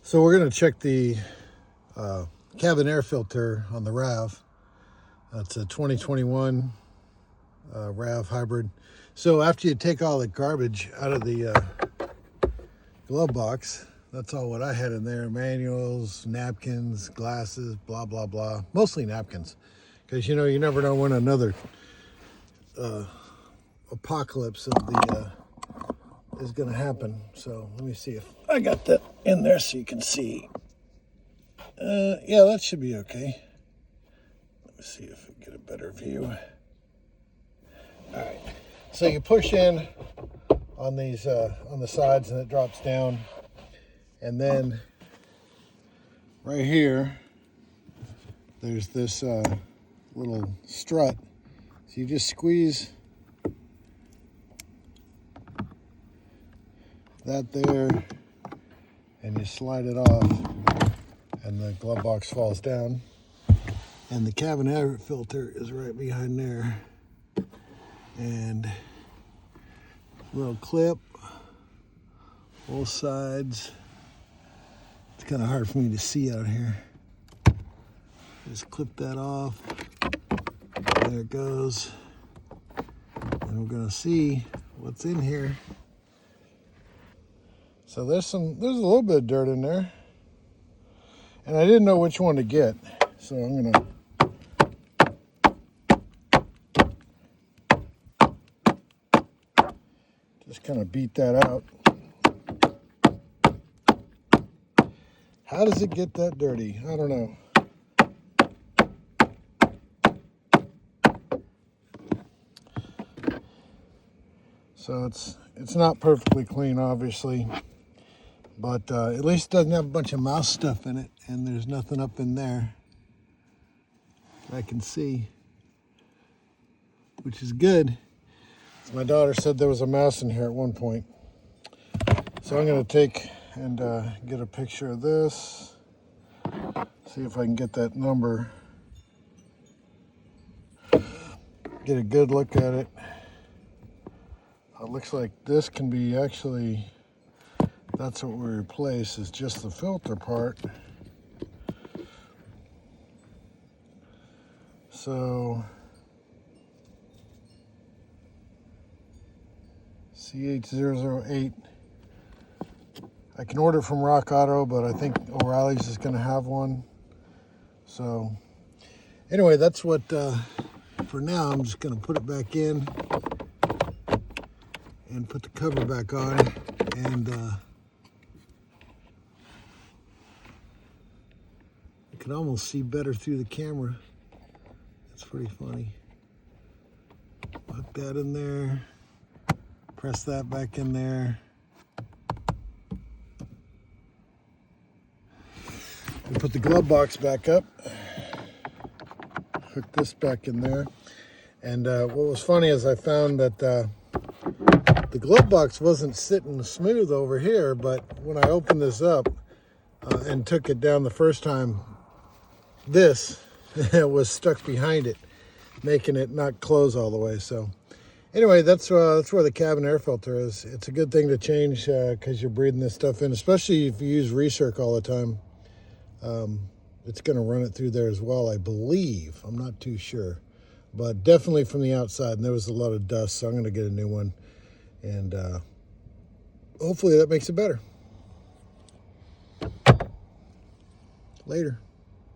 So we're going to check the cabin air filter on the RAV. It's a 2021 RAV hybrid. So after you take all the garbage out of the glove box, that's all what I had in there. Manuals, napkins, glasses, blah, blah, blah. Mostly napkins. Because, you know, you never know when another apocalypse of the is going to happen. So let me see if I got that in there so you can see. Yeah, that should be okay. Let me see if we get a better view. All right. So you push in on these on the sides and it drops down, and then right here there's this little strut. So you just squeeze that there and you slide it off and the glove box falls down, and the cabin air filter is right behind there, and little clip both sides. It's kind of hard for me to see out here. Just clip that off. There it goes. And we're gonna see what's in here. So there's a little bit of dirt in there, and I didn't know which one to get, so I'm gonna just kind of beat that out. How does it get that dirty? I don't know. So it's not perfectly clean, obviously, but at least it doesn't have a bunch of mouse stuff in it, and there's nothing up in there I can see, which is good. My daughter said there was a mouse in here at one point. So I'm going to take and get a picture of this, see if I can get that number, get a good look at it. It looks like this can be actually, that's what we replace, is just the filter part. So CH008. I can order from Rock Auto, but I think O'Reilly's is going to have one. So anyway, that's what, for now, I'm just going to put it back in and put the cover back on, and you can almost see better through the camera. That's pretty funny. Put that in there, press that back in there. And put the glove box back up, hook this back in there. And what was funny is I found that the glove box wasn't sitting smooth over here, but when I opened this up and took it down the first time, this was stuck behind it, making it not close all the way. So anyway, that's where the cabin air filter is. It's a good thing to change because you're breathing this stuff in, especially if you use recirc all the time. It's going to run it through there as well, I believe. I'm not too sure, but definitely from the outside. And there was a lot of dust, so I'm going to get a new one. And hopefully that makes it better. Later.